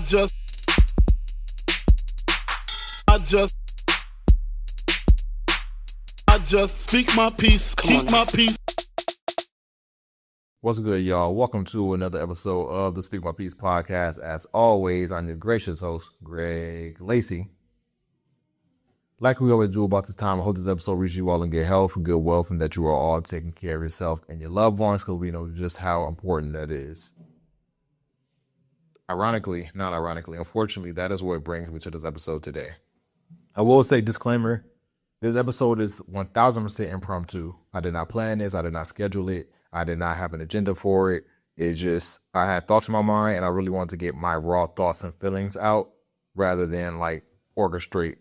just, I just, I just speak my peace, keep my peace. What's good, y'all? Welcome to another episode of the Speak My Peace podcast. As always, I'm your gracious host, Kyren Lacy. Like we always do about this time, I hope this episode reaches you all in good health, good wealth, and that you are all taking care of yourself and your loved ones, because we know just how important that is. Ironically, not ironically, unfortunately, that is what brings me to this episode today. I will say, disclaimer, this episode is 1000% impromptu. I did not plan this. I did not schedule it. I did not have an agenda for it. It just, I had thoughts in my mind and I really wanted to get my raw thoughts and feelings out rather than like orchestrate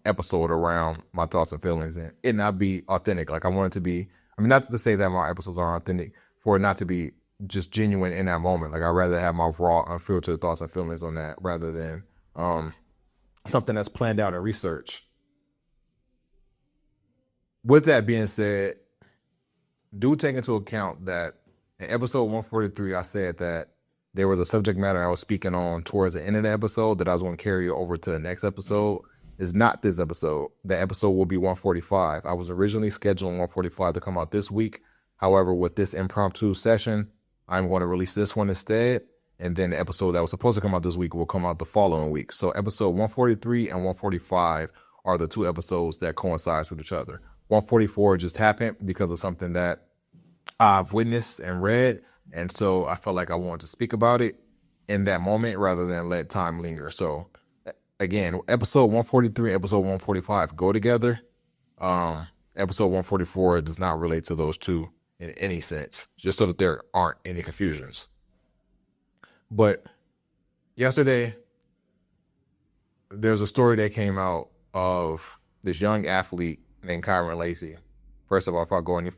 episode around my thoughts and feelings and it not be authentic. Like I want it to be, I mean, not to say that my episodes are authentic, for it not to be just genuine in that moment. Like I'd rather have my raw, unfiltered thoughts and feelings on that rather than something that's planned out and researched. With that being said, do take into account that in episode 143, I said that there was a subject matter I was speaking on towards the end of the episode that I was going to carry over to the next episode. It's not this episode. The episode will be 145. I was originally scheduling 145 to come out this week. However, with this impromptu session, I'm going to release this one instead. And then the episode that was supposed to come out this week will come out the following week. So episode 143 and 145 are the two episodes that coincide with each other. 144 just happened because of something that I've witnessed and read. And so I felt like I wanted to speak about it in that moment rather than let time linger. So again, episode 143, episode 145 go together. Episode 144 does not relate to those two in any sense, just so that there aren't any confusions. But yesterday, there's a story that came out of this young athlete named Kyren Lacy. First of all, if I go any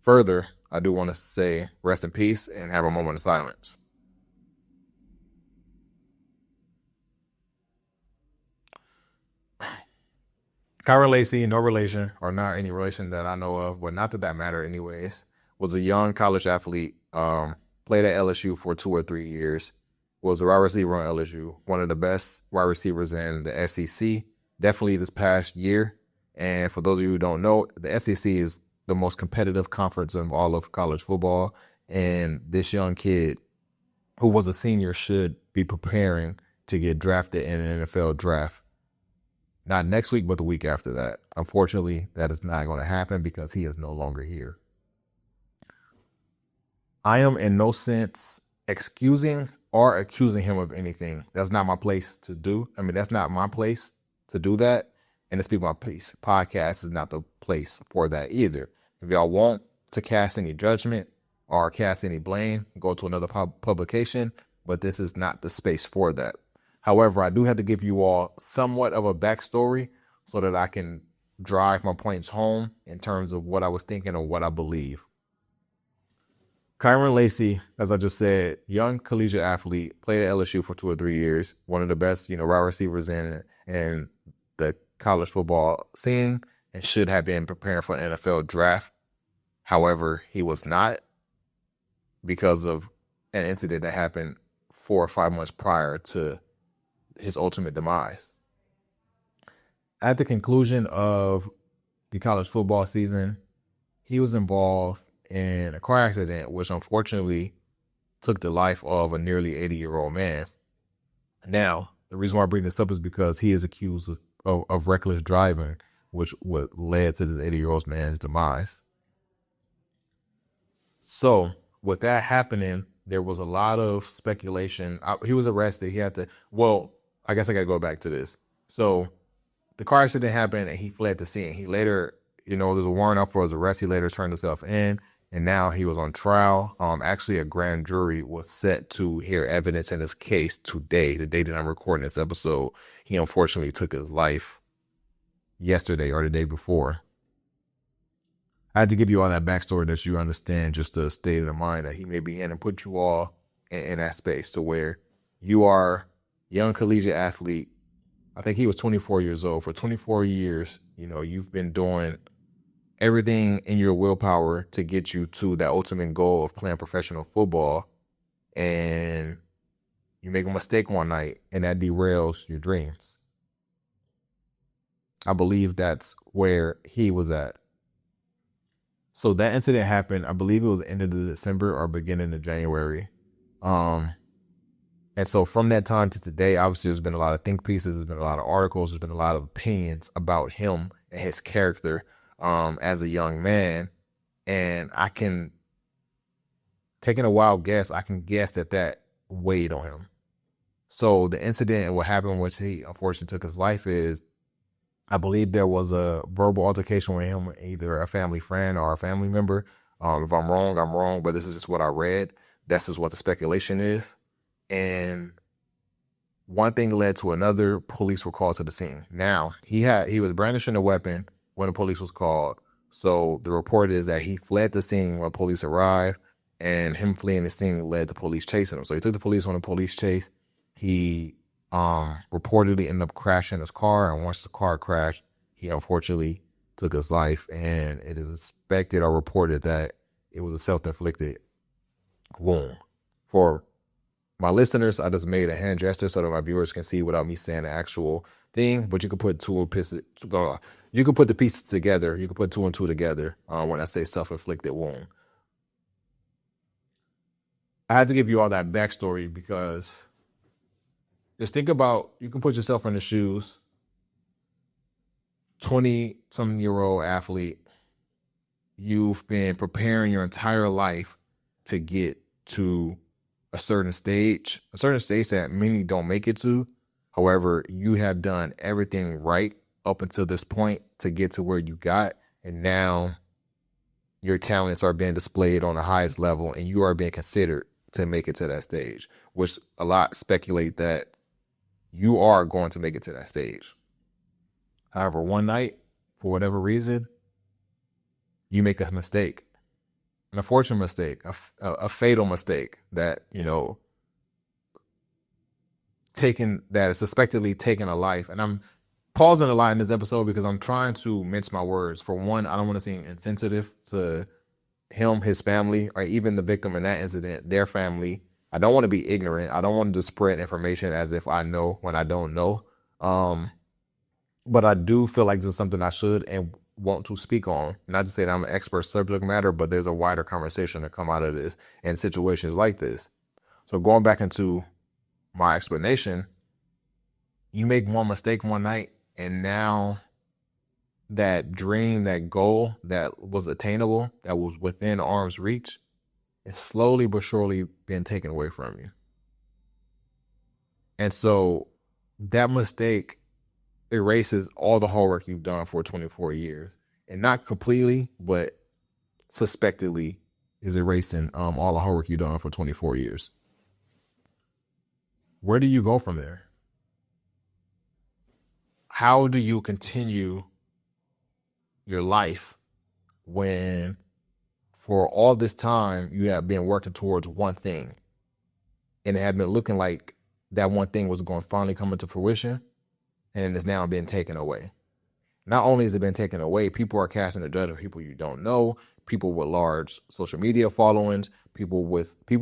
further, I do want to say rest in peace and have a moment of silence. Kyren Lacy, no relation, or not any relation that I know of, but not that matter anyways, was a young college athlete, played at LSU for 2 or 3 years, was a wide receiver on LSU, one of the best wide receivers in the SEC, definitely this past year. And for those of you who don't know, the SEC is the most competitive conference of all of college football. And this young kid who was a senior should be preparing to get drafted in an NFL draft. Not next week, but the week after that. Unfortunately, that is not going to happen because he is no longer here. I am in no sense excusing or accusing him of anything. That's not my place to do. I mean, that's not my place to do that. And the Speak My Peace podcast is not the place for that either. If y'all want to cast any judgment or cast any blame, go to another publication, but this is not the space for that. However, I do have to give you all somewhat of a backstory so that I can drive my points home in terms of what I was thinking or what I believe. Kyren Lacy, as I just said, young collegiate athlete, played at LSU for 2 or 3 years, one of the best, wide receivers in the college football scene, and should have been preparing for an NFL draft. However, he was not because of an incident that happened 4 or 5 months prior to his ultimate demise. At the conclusion of the college football season, he was involved in a car accident, which unfortunately took the life of a nearly 80-year-old man. Now, the reason why I bring this up is because he is accused of reckless driving, which led to this 80-year-old man's demise. So with that happening, there was a lot of speculation. He was arrested. I guess I got to go back to this. So the car accident happened and he fled the scene. He later, there's a warrant out for his arrest. He later turned himself in and now he was on trial. Actually, a grand jury was set to hear evidence in his case today, the day that I'm recording this episode. He unfortunately took his life yesterday or the day before. I had to give you all that backstory that you understand, just to state in mind that he may be in and put you all in that space to where you are a young collegiate athlete. I think he was 24 years old. For 24 years, you've been doing everything in your willpower to get you to that ultimate goal of playing professional football. And You make a mistake one night and that derails your dreams. I believe that's where he was at. So that incident happened, I believe it was end of December or beginning of January. And so from that time to today, obviously there's been a lot of think pieces, there's been a lot of articles, there's been a lot of opinions about him and his character as a young man. And I can, taking a wild guess, I can guess that weighed on him. So the incident and what happened, which he unfortunately took his life, is I believe there was a verbal altercation with him, either a family friend or a family member. If I'm wrong, I'm wrong, but this is just what I read. That's just what the speculation is. And one thing led to another. Police were called to the scene. Now, he was brandishing a weapon when the police was called. So the report is that he fled the scene when police arrived, and him fleeing the scene led to police chasing him. So he took the police on a police chase. He reportedly ended up crashing his car, and once the car crashed, he unfortunately took his life. And it is expected or reported that it was a self-inflicted wound. For my listeners, I just made a hand gesture so that my viewers can see without me saying the actual thing. But you can put you can put the pieces together. You can put two and two together when I say self-inflicted wound. I had to give you all that backstory because just think about, you can put yourself in the shoes, 20-something-year-old athlete. You've been preparing your entire life to get to a certain stage that many don't make it to. However, you have done everything right up until this point to get to where you got. And now your talents are being displayed on the highest level and you are being considered to make it to that stage, which a lot speculate that you are going to make it to that stage. However, one night, for whatever reason, you make a mistake, an unfortunate mistake, a fatal mistake that, that is suspectedly taking a life. And I'm pausing a lot in this episode because I'm trying to mince my words. For one, I don't want to seem insensitive to him, his family, or even the victim in that incident, their family. I don't want to be ignorant. I don't want to spread information as if I know when I don't know. But I do feel like this is something I should and want to speak on. Not to say that I'm an expert subject matter, but there's a wider conversation to come out of this in situations like this. So going back into my explanation, you make one mistake one night, and now that dream, that goal that was attainable, that was within arm's reach, is slowly but surely being taken away from you. And so that mistake erases all the hard work you've done for 24 years. And not completely, but suspectedly is erasing all the hard work you've done for 24 years. Where do you go from there? How do you continue your life when for all this time you have been working towards one thing and it had been looking like that one thing was going to finally come into fruition, and it's now being taken away? Not only has it been taken away, people are casting a judgment, people you don't know, people with large social media followings, people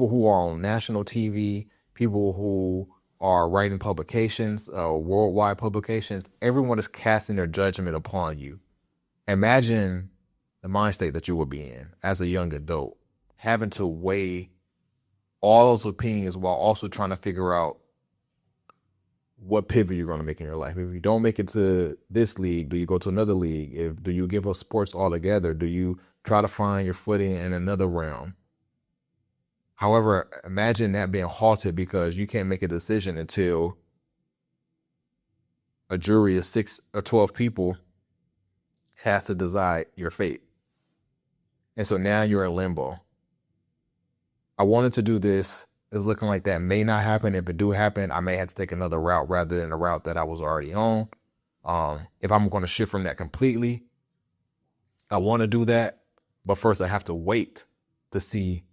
who are on national TV, people who are writing publications, worldwide publications. Everyone is casting their judgment upon you. Imagine the mind state that you would be in as a young adult, having to weigh all those opinions while also trying to figure out what pivot you're going to make in your life. If you don't make it to this league, do you go to another league? Do you give up sports altogether? Do you try to find your footing in another realm? However, imagine that being halted because you can't make a decision until a jury of 6 or 12 people has to decide your fate. And so now you're in limbo. I wanted to do this. It's looking like that may not happen. If it do happen, I may have to take another route rather than the route that I was already on. If I'm going to shift from that completely, I want to do that. But first I have to wait to see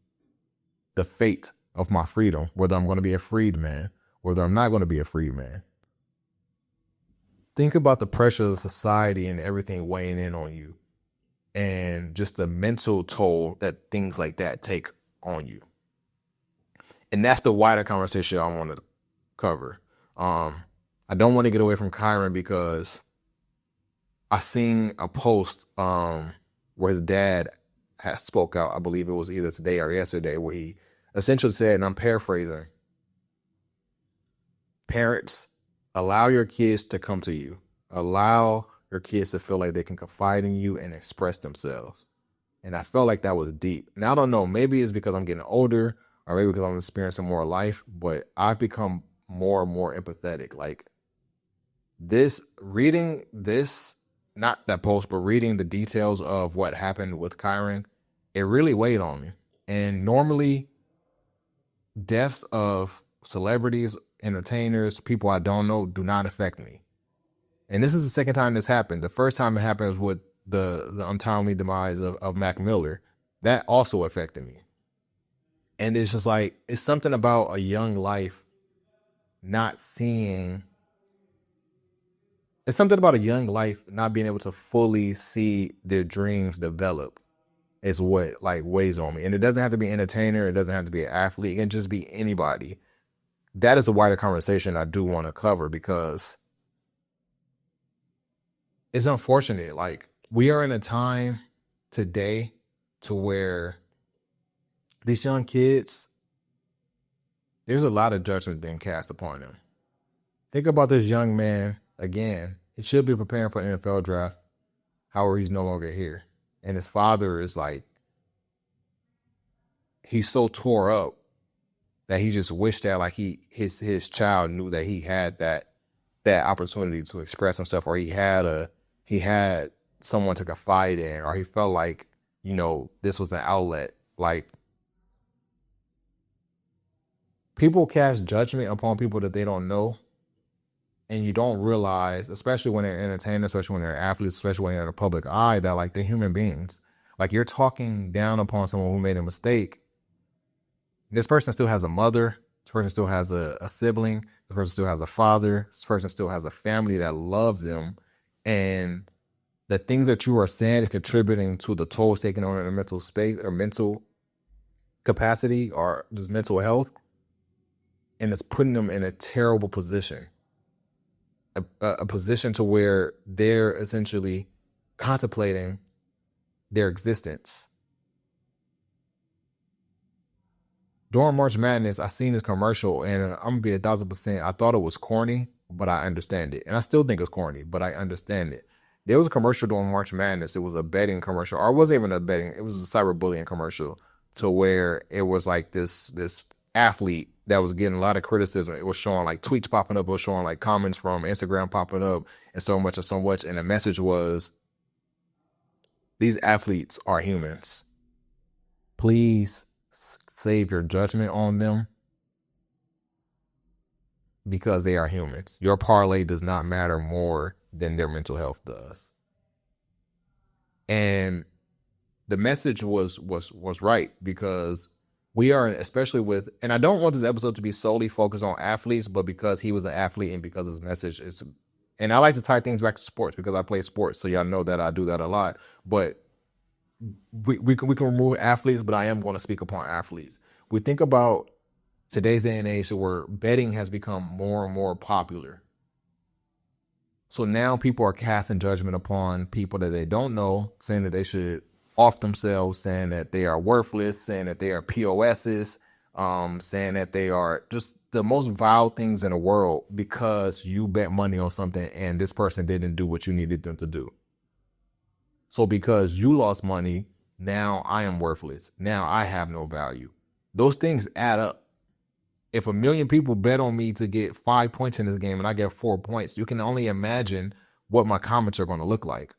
the fate of my freedom, whether I'm going to be a freed man, whether I'm not going to be a freed man. Think about the pressure of society and everything weighing in on you, and just the mental toll that things like that take on you. And that's the wider conversation I want to cover. I don't want to get away from Kyren because I seen a post where his dad has spoke out. I believe it was either today or yesterday, where he essentially said, and I'm paraphrasing, parents, allow your kids to come to you. Allow your kids to feel like they can confide in you and express themselves. And I felt like that was deep. And I don't know, maybe it's because I'm getting older or maybe because I'm experiencing more life, but I've become more and more empathetic. Like reading this, not that post, but reading the details of what happened with Kyren, it really weighed on me. And normally deaths of celebrities, entertainers, people I don't know do not affect me. And this is the second time this happened. The first time it happened was with the untimely demise of Mac Miller. That also affected me. And it's just like, it's something about a young life not seeing, it's something about a young life not being able to fully see their dreams develop is what like weighs on me. And it doesn't have to be an entertainer. It doesn't have to be an athlete. It can just be anybody. That is a wider conversation I do want to cover because it's unfortunate. Like, we are in a time today to where these young kids, there's a lot of judgment being cast upon them. Think about this young man again. He should be preparing for the NFL draft. However, he's no longer here. And his father is like, he's so tore up that he just wished that like his child knew that he had that opportunity to express himself, or he had someone to confide in, or he felt like, you know, this was an outlet. Like, people cast judgment upon people that they don't know, and you don't realize, especially when they're entertainers, especially when they're athletes, especially when they're in the public eye, that like they're human beings. Like, you're talking down upon someone who made a mistake. This person still has a mother. This person still has a sibling. This person still has a father. This person still has a family that love them. And the things that you are saying is contributing to the toll taken on their mental space or mental capacity or just mental health. And it's putting them in a terrible position. A position to where they're essentially contemplating their existence. During March Madness, I seen this commercial, and I'm gonna be 1,000%. I thought it was corny, but I understand it. And I still think it's corny, but I understand it. There was a commercial during March Madness. It was a betting commercial, or it wasn't even a betting. It was a cyberbullying commercial, to where it was like this athlete that was getting a lot of criticism. It was showing like tweets popping up. It was showing like comments from Instagram popping up, and so much and so much. And the message was, these athletes are humans. Please save your judgment on them because they are humans. Your parlay does not matter more than their mental health does. And the message was right, because we are, especially with, and I don't want this episode to be solely focused on athletes, but because he was an athlete and because his message is, and I like to tie things back to sports because I play sports, so y'all know that I do that a lot. But we can remove athletes, but I am going to speak upon athletes. We think about today's day and age where betting has become more and more popular. So now people are casting judgment upon people that they don't know, saying that they should off themselves, saying that they are worthless, saying that they are POSs, saying that they are just the most vile things in the world because you bet money on something and this person didn't do what you needed them to do. So because you lost money, now I am worthless. Now I have no value. Those things add up. If 1 million people bet on me to get 5 points in this game and I get 4 points, you can only imagine what my comments are going to look like.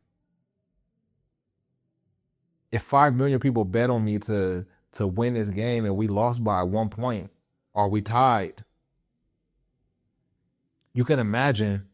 If 5 million people bet on me to win this game and we lost by 1 point or we tied, you can imagine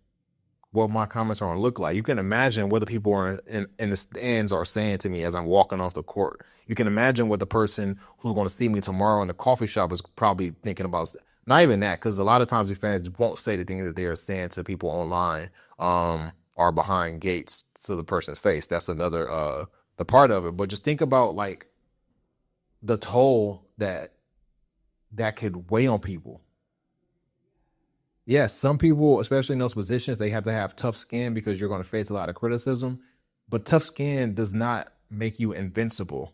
what my comments are going to look like. You can imagine what the people are in the stands are saying to me as I'm walking off the court. You can imagine what the person who's going to see me tomorrow in the coffee shop is probably thinking about. Not even that, because a lot of times the fans won't say the things that they are saying to people online or behind gates to the person's face. That's another the part of it. But just think about like the toll that could weigh on people. Yes, some people, especially in those positions, they have to have tough skin because you're going to face a lot of criticism. But tough skin does not make you invincible.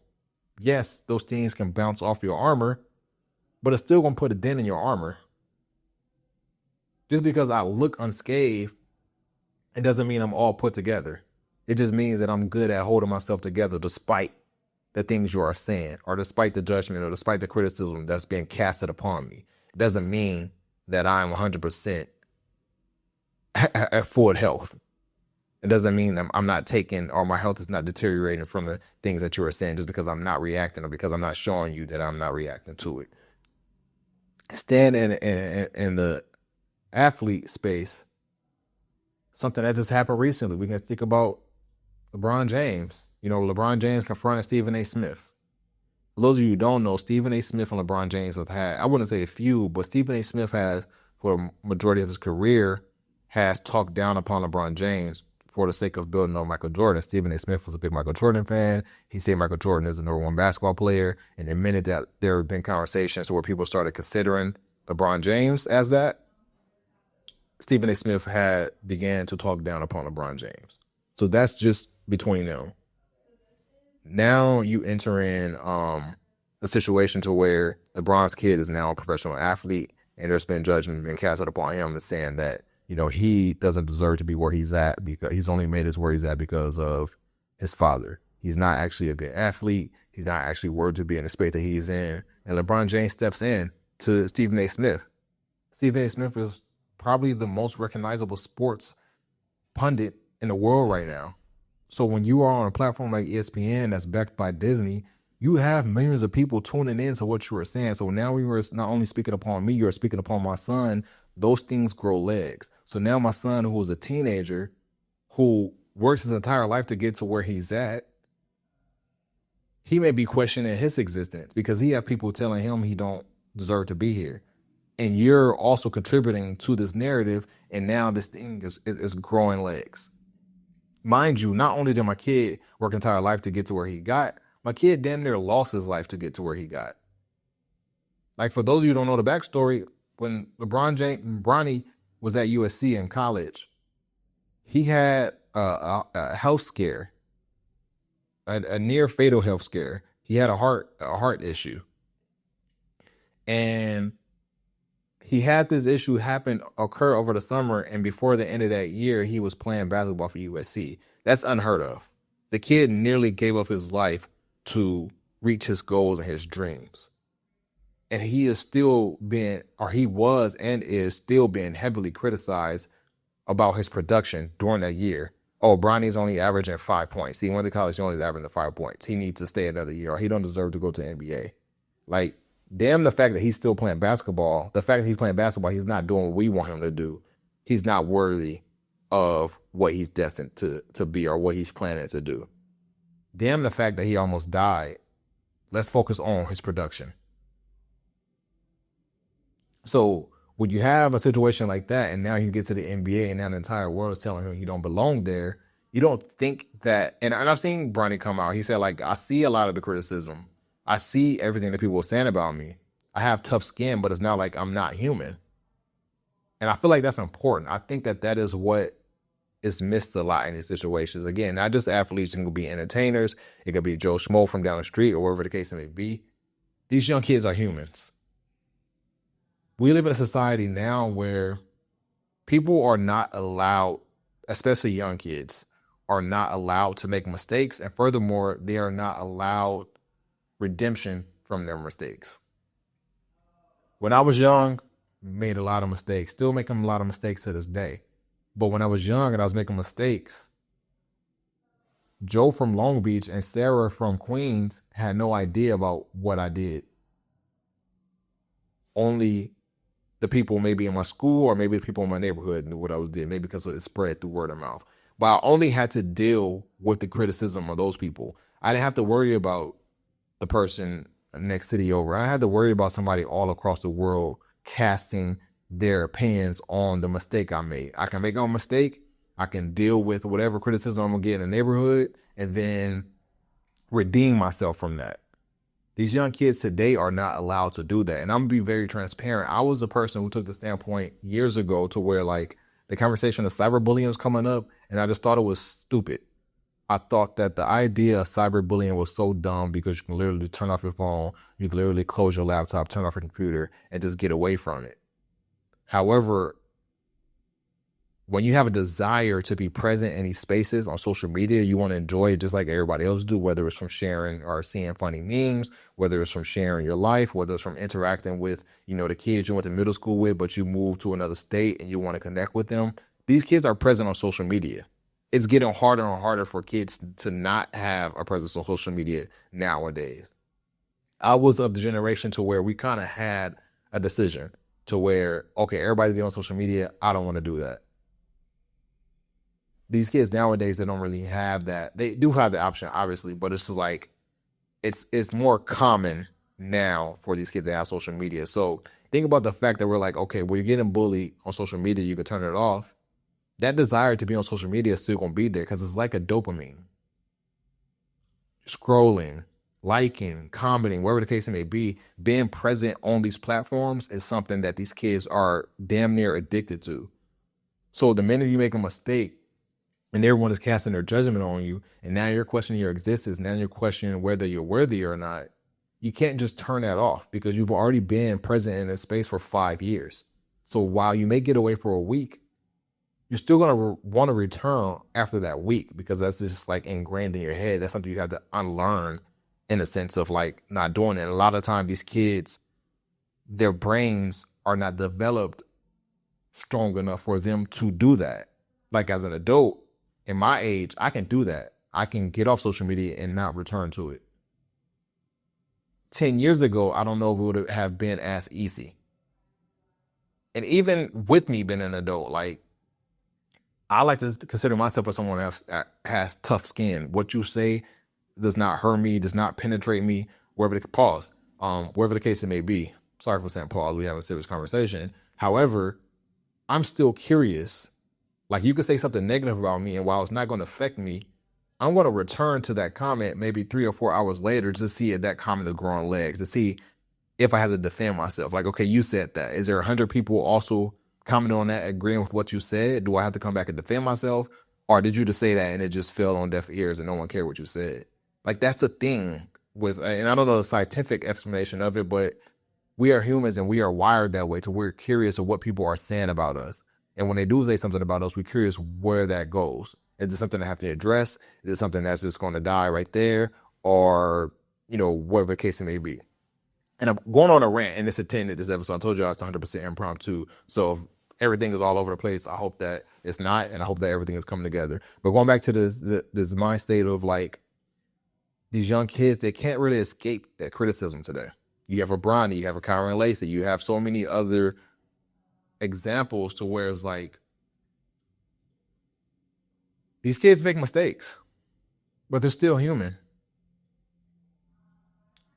Yes, those things can bounce off your armor, but it's still going to put a dent in your armor. Just because I look unscathed, it doesn't mean I'm all put together. It just means that I'm good at holding myself together despite the things you are saying, or despite the judgment, or despite the criticism that's being casted upon me. It doesn't mean that I'm 100% at full health. It doesn't mean I'm not taking, or my health is not deteriorating from the things that you are saying just because I'm not reacting, or because I'm not showing you that I'm not reacting to it. Stand in the athlete space, something that just happened recently. We can think about LeBron James. You know, LeBron James confronted Stephen A. Smith. For those of you who don't know, Stephen A. Smith and LeBron James have had, I wouldn't say a few, but Stephen A. Smith has, for a majority of his career, has talked down upon LeBron James for the sake of building on Michael Jordan. Stephen A. Smith was a big Michael Jordan fan. He said Michael Jordan is the number one basketball player. And the minute that there have been conversations where people started considering LeBron James as that, Stephen A. Smith had began to talk down upon LeBron James. So that's just between them. Now you enter in a situation to where LeBron's kid is now a professional athlete, and there's been judgment being cast upon him and saying that, you know, he doesn't deserve to be where he's at because he's only made it where he's at because of his father. He's not actually a good athlete. He's not actually worthy to be in the space that he's in. And LeBron James steps in to Stephen A. Smith. Stephen A. Smith is probably the most recognizable sports pundit in the world right now. So when you are on a platform like ESPN that's backed by Disney, you have millions of people tuning in to what you are saying. So now we were not only speaking upon me, you're speaking upon my son. Those things grow legs. So now my son, who was a teenager, who works his entire life to get to where he's at, he may be questioning his existence because he have people telling him he don't deserve to be here. And you're also contributing to this narrative, and now this thing is growing legs. Mind you, not only did my kid work entire life to get to where he got, my kid damn near lost his life to get to where he got. Like, for those of you who don't know the backstory, when Bronny was at USC in college, he had a health scare, a near fatal health scare. He had a heart issue. And he had this issue occur over the summer, and before the end of that year, he was playing basketball for USC. That's unheard of. The kid nearly gave up his life to reach his goals and his dreams. And he is still being, or he was and is still being heavily criticized about his production during that year. Oh, Bronny's only averaging 5 points. He went to college, he only averaging 5 points. He needs to stay another year, or he don't deserve to go to the NBA. Like, damn the fact that he's still playing basketball. The fact that he's playing basketball, he's not doing what we want him to do. He's not worthy of what he's destined to be or what he's planning to do. Damn the fact that he almost died. Let's focus on his production. So when you have a situation like that, and now he gets to the NBA, and now the entire world is telling him he don't belong there, you don't think that, and I've seen Bronny come out, he said, like, I see a lot of the criticism. I see everything that people were saying about me. I have tough skin, but it's not like I'm not human. And I feel like that's important. I think that is what is missed a lot in these situations. Again, not just athletes, it could be entertainers. It could be Joe Schmo from down the street or wherever the case may be. These young kids are humans. We live in a society now where people are not allowed, especially young kids, are not allowed to make mistakes. And furthermore, they are not allowed redemption from their mistakes. When I was young, made a lot of mistakes, still making a lot of mistakes to this day. But when I was young and I was making mistakes, Joe from Long Beach and Sarah from Queens had no idea about what I did. Only the people maybe in my school or maybe the people in my neighborhood knew what I was doing, maybe because it spread through word of mouth. But I only had to deal with the criticism of those people. I didn't have to worry about the person next city over. I had to worry about somebody all across the world casting their opinions on the mistake I made. I can make a mistake. I can deal with whatever criticism I'm going to get in the neighborhood and then redeem myself from that. These young kids today are not allowed to do that. And I'm gonna be very transparent. I was a person who took the standpoint years ago to where like the conversation of cyberbullying was coming up, and I just thought it was stupid. I thought that the idea of cyberbullying was so dumb because you can literally turn off your phone, you can literally close your laptop, turn off your computer, and just get away from it. However, when you have a desire to be present in these spaces on social media, you want to enjoy it just like everybody else do, whether it's from sharing or seeing funny memes, whether it's from sharing your life, whether it's from interacting with, the kids you went to middle school with, but you moved to another state and you want to connect with them. These kids are present on social media. It's getting harder and harder for kids to not have a presence on social media nowadays. I was of the generation to where we kind of had a decision to where, okay, everybody get on social media. I don't want to do that. These kids nowadays, they don't really have that. They do have the option, obviously, but it's just like, it's more common now for these kids to have social media. So think about the fact that we're like, okay, well, you're getting bullied on social media, you can turn it off. That desire to be on social media is still going to be there because it's like a dopamine. Scrolling, liking, commenting, whatever the case may be, being present on these platforms is something that these kids are damn near addicted to. So the minute you make a mistake, and everyone is casting their judgment on you, and now you're questioning your existence, now you're questioning whether you're worthy or not, you can't just turn that off because you've already been present in this space for 5 years. So while you may get away for a week, you're still going to want to return after that week because that's just like ingrained in your head. That's something you have to unlearn in a sense of like not doing it. And a lot of times these kids, their brains are not developed strong enough for them to do that. Like as an adult, in my age, I can do that. I can get off social media and not return to it. 10 years ago, I don't know if it would have been as easy. And even with me being an adult, like I like to consider myself as someone else that has tough skin. What you say does not hurt me, does not penetrate me, wherever the case it may be. Sorry for saying pause. We have a serious conversation. However, I'm still curious. Like you could say something negative about me, and while it's not going to affect me, I'm going to return to that comment maybe 3 or 4 hours later to see if that comment is growing legs, to see if I have to defend myself. Like, okay, you said that. Is there 100 people also commenting on that, agreeing with what you said? Do I have to come back and defend myself? Or did you just say that and it just fell on deaf ears and no one cared what you said? Like, that's the thing with, and I don't know the scientific explanation of it, but we are humans and we are wired that way to we're curious of what people are saying about us. And when they do say something about us, we're curious where that goes. Is it something I have to address? Is it something that's just going to die right there? Or, whatever the case it may be. And I'm going on a rant, and it's attended this episode. I told you it's 100% impromptu. So if everything is all over the place, I hope that it's not, and I hope that everything is coming together. But going back to this mind state of like these young kids, they can't really escape that criticism today. You have a Bronny, you have a Kyren Lacy, you have so many other examples to where it's like these kids make mistakes, but they're still human.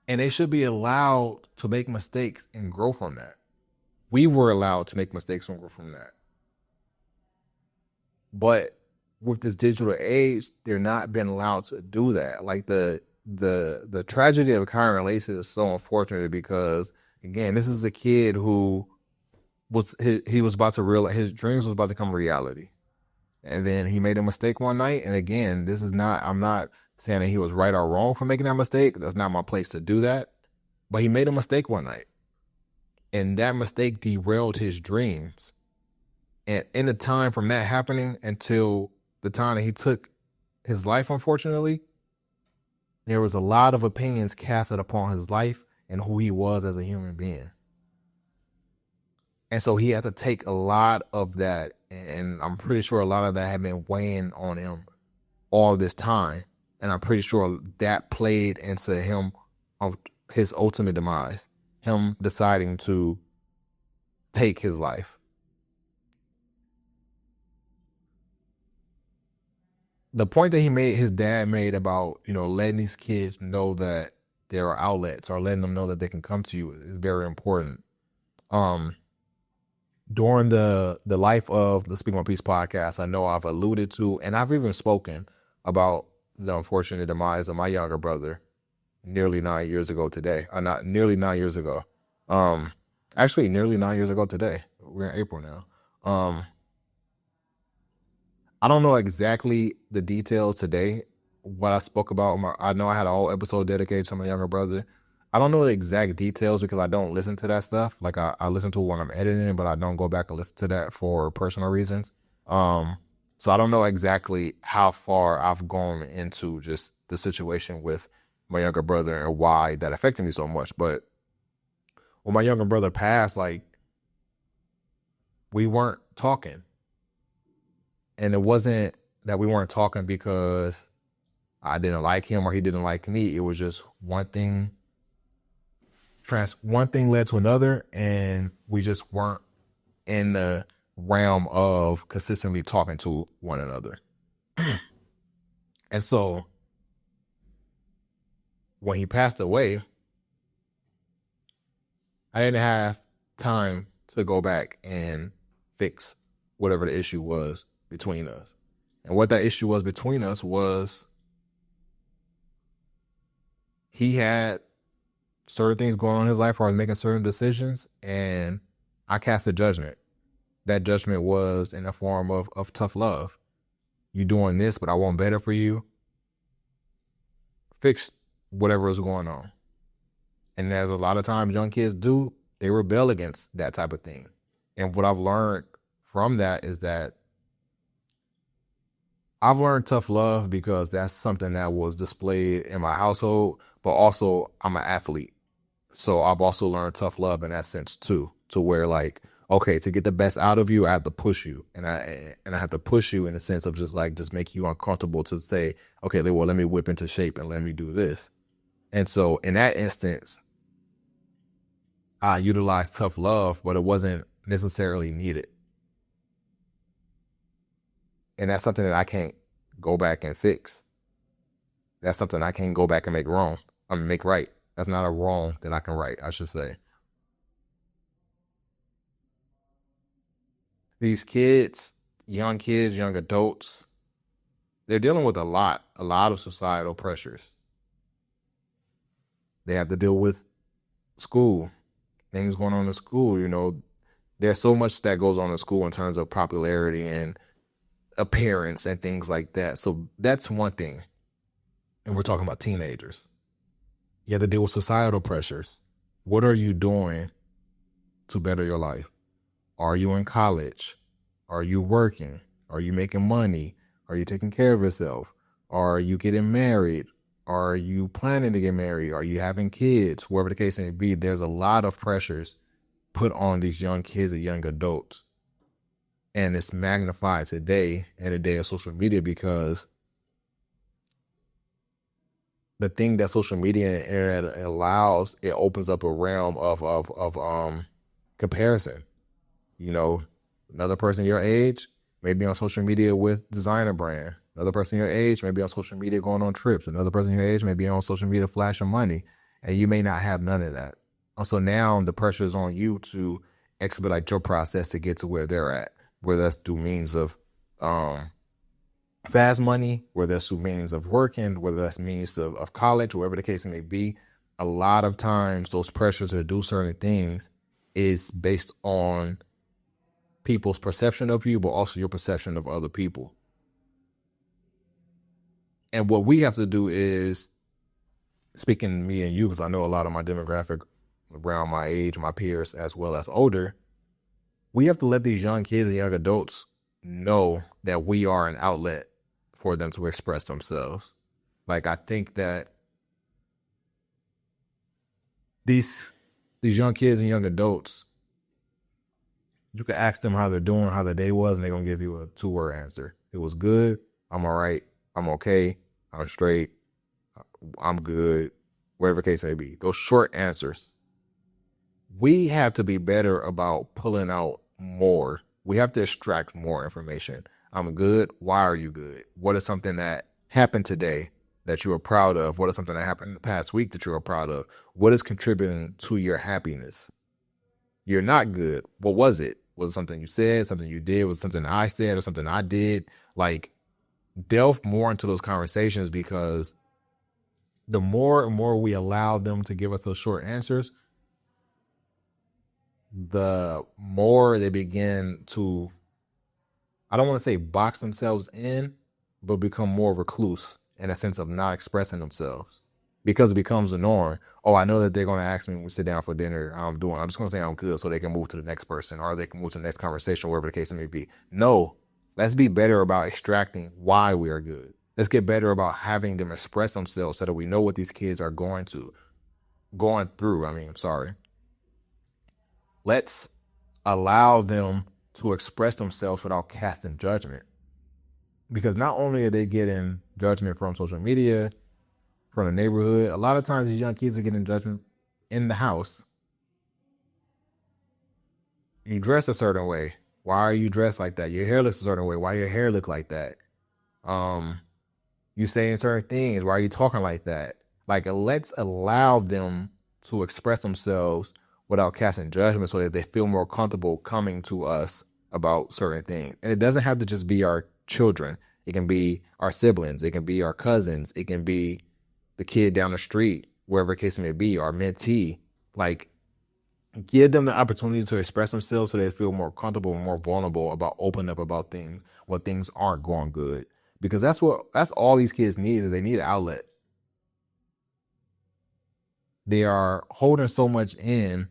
And they should be allowed to make mistakes and grow from that. We were allowed to make mistakes and grow from that. But with this digital age, they're not being allowed to do that. Like the tragedy of Kyren Lacy is so unfortunate because, again, this is a kid who he was about to realize his dreams was about to become reality. And then he made a mistake one night. And again, I'm not saying that he was right or wrong for making that mistake. That's not my place to do that. But he made a mistake one night. And that mistake derailed his dreams. And in the time from that happening until the time that he took his life, unfortunately, there was a lot of opinions casted upon his life and who he was as a human being. And so he had to take a lot of that. And I'm pretty sure a lot of that had been weighing on him all this time. And I'm pretty sure that played into his ultimate demise, him deciding to take his life. The point that his dad made about, letting these kids know that there are outlets or letting them know that they can come to you is very important. During the life of the Speak My Peace podcast, I know I've alluded to, and I've even spoken about the unfortunate demise of my younger brother. nearly 9 years ago today. Not nearly 9 years ago. Actually, nearly 9 years ago today. We're in April now. I don't know exactly the details today. What I spoke about, I know I had a whole episode dedicated to my younger brother. I don't know the exact details because I don't listen to that stuff. Like I listen to it when I'm editing, but I don't go back and listen to that for personal reasons. So I don't know exactly how far I've gone into just the situation with my younger brother and why that affected me so much. But when my younger brother passed, like, we weren't talking. And it wasn't that we weren't talking because I didn't like him or he didn't like me. It was just one thing led to another, and we just weren't in the realm of consistently talking to one another. And so when he passed away, I didn't have time to go back and fix whatever the issue was between us. And what that issue was between us was he had certain things going on in his life where I was making certain decisions, and I cast a judgment. That judgment was in the form of tough love. You doing this, but I want better for you. Fix whatever is going on. And as a lot of times young kids do, they rebel against that type of thing. And what I've learned from that is that I've learned tough love because that's something that was displayed in my household, but also I'm an athlete. So I've also learned tough love in that sense too, to where, like, okay, to get the best out of you, I have to push you. And I have to push you in the sense of just make you uncomfortable to say, okay, well, let me whip into shape and let me do this. And so in that instance, I utilized tough love, but it wasn't necessarily needed. And that's something that I can't go back and fix. That's something I can't go back and make right. That's not a wrong that I can right, I should say. These kids, young adults, they're dealing with a lot of societal pressures. They have to deal with school, things going on in school. You know, there's so much that goes on in school in terms of popularity and appearance and things like that. So that's one thing. And we're talking about teenagers. You have to deal with societal pressures. What are you doing to better your life? Are you in college? Are you working? Are you making money? Are you taking care of yourself? Are you getting married? Are you planning to get married? Are you having kids? Whatever the case may be, there's a lot of pressures put on these young kids and young adults. And it's magnified today in the day of social media because the thing that social media and internet allows, it opens up a realm of comparison. You know, another person your age may be on social media with designer brand. Another person your age may be on social media going on trips. Another person your age may be on social media flashing money, and you may not have none of that. Also, now the pressure is on you to expedite your process to get to where they're at, whether that's through means of fast money, whether that's through means of working, whether that's means of college, whatever the case may be. A lot of times those pressures to do certain things is based on people's perception of you, but also your perception of other people. And what we have to do is, speaking to me and you, because I know a lot of my demographic around my age, my peers, as well as older, we have to let these young kids and young adults know that we are an outlet for them to express themselves. Like, I think that these young kids and young adults, you can ask them how they're doing, how their day was, and they're going to give you a 2-word answer. It was good. I'm all right. I'm okay. I'm straight. I'm good. Whatever the case may be. Those short answers. We have to be better about pulling out more. We have to extract more information. I'm good. Why are you good? What is something that happened today that you are proud of? What is something that happened in the past week that you are proud of? What is contributing to your happiness? You're not good. What was it? Was it something you said, something you did? Was it something I said or something I did? Like, delve more into those conversations, because the more and more we allow them to give us those short answers, the more they begin to, I don't want to say box themselves in, but become more recluse in a sense of not expressing themselves, because it becomes the norm. Oh, I know that they're going to ask me when we sit down for dinner how I'm doing. I'm just going to say I'm good so they can move to the next person, or they can move to the next conversation, wherever the case may be. No, let's be better about extracting why we are good. Let's get better about having them express themselves so that we know what these kids are going through. Let's allow them to express themselves without casting judgment. Because not only are they getting judgment from social media, from the neighborhood, a lot of times these young kids are getting judgment in the house. You dress a certain way. Why are you dressed like that? Your hair looks a certain way. Why your hair look like that? You saying certain things. Why are you talking like that? Like, let's allow them to express themselves without casting judgment so that they feel more comfortable coming to us about certain things. And it doesn't have to just be our children. It can be our siblings. It can be our cousins. It can be the kid down the street, wherever the case may be, our mentee. Like, give them the opportunity to express themselves so they feel more comfortable and more vulnerable about opening up about things when things aren't going good. Because that's all these kids need, is they need an outlet. They are holding so much in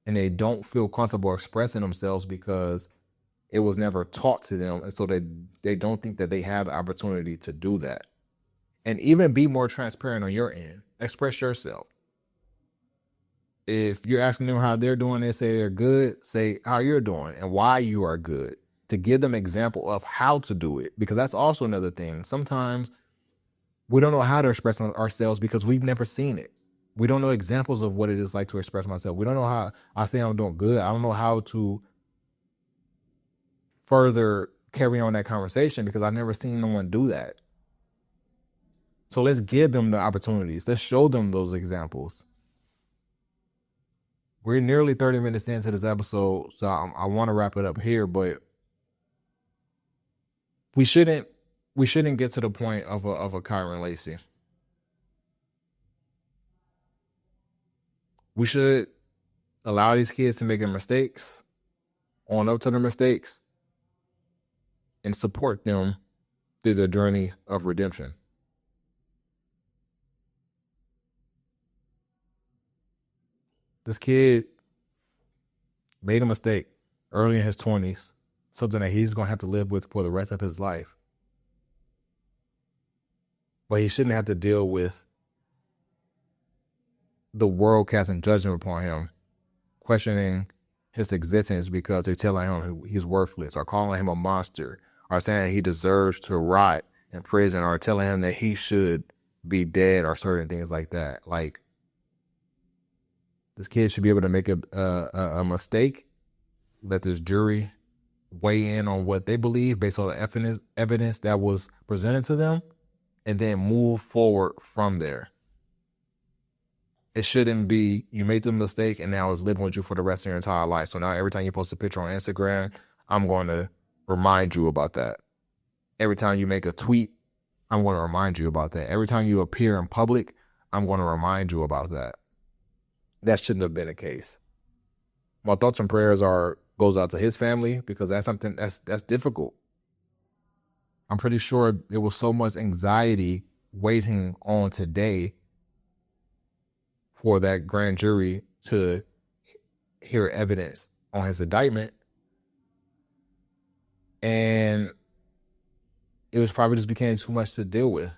and they don't feel comfortable expressing themselves because it was never taught to them. And so they don't think that they have the opportunity to do that. And even be more transparent on your end. Express yourself. If you're asking them how they're doing, they say they're good, say how you're doing and why you are good, to give them example of how to do it. Because that's also another thing. Sometimes we don't know how to express ourselves because we've never seen it. We don't know examples of what it is like to express myself. We don't know how I say I'm doing good. I don't know how to further carry on that conversation because I've never seen no one do that. So let's give them the opportunities. Let's show them those examples. We're nearly 30 minutes into this episode, so I want to wrap it up here, but we shouldn't get to the point of a Kyren Lacy. We should allow these kids to make their mistakes, own up to their mistakes, and support them through their journey of redemption. This kid made a mistake early in his 20s, something that he's going to have to live with for the rest of his life. But he shouldn't have to deal with the world casting judgment upon him, questioning his existence because they're telling him he's worthless, or calling him a monster, or saying he deserves to rot in prison, or telling him that he should be dead, or certain things like that. Like, this kid should be able to make a mistake, let this jury weigh in on what they believe based on the evidence that was presented to them, and then move forward from there. It shouldn't be, you made the mistake and now it's living with you for the rest of your entire life. So now every time you post a picture on Instagram, I'm going to remind you about that. Every time you make a tweet, I'm going to remind you about that. Every time you appear in public, I'm going to remind you about that. That shouldn't have been the case. My thoughts and prayers goes out to his family, because that's something that's difficult. I'm pretty sure there was so much anxiety waiting on today for that grand jury to hear evidence on his indictment. And it was probably just became too much to deal with.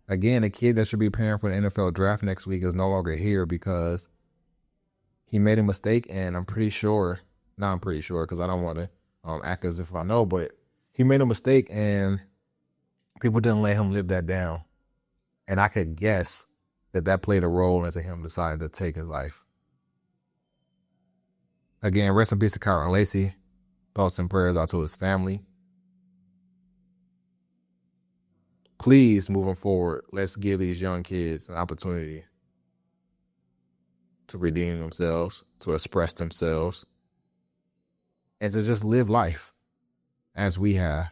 Again, a kid that should be preparing for the NFL draft next week is no longer here because he made a mistake. And I'm pretty sure because I don't want to act as if I know, but he made a mistake and people didn't let him live that down. And I could guess that played a role into him deciding to take his life. Again, rest in peace to Kyren Lacy. Thoughts and prayers out to his family. Please, moving forward, let's give these young kids an opportunity to redeem themselves, to express themselves, and to just live life as we have,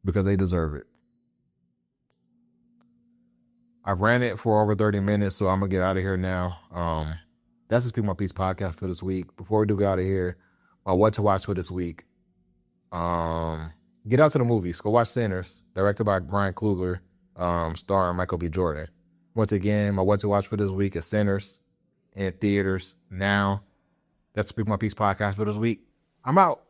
because they deserve it. I've ran it for over 30 minutes, so I'm going to get out of here now. That's the Speak My Peace podcast for this week. Before we do get out of here, what to watch for this week. Get out to the movies. Go watch Sinners, directed by Ryan Coogler, starring Michael B. Jordan. Once again, my what to watch for this week is Sinners in theaters now. That's Speak My Peace podcast for this week. I'm out.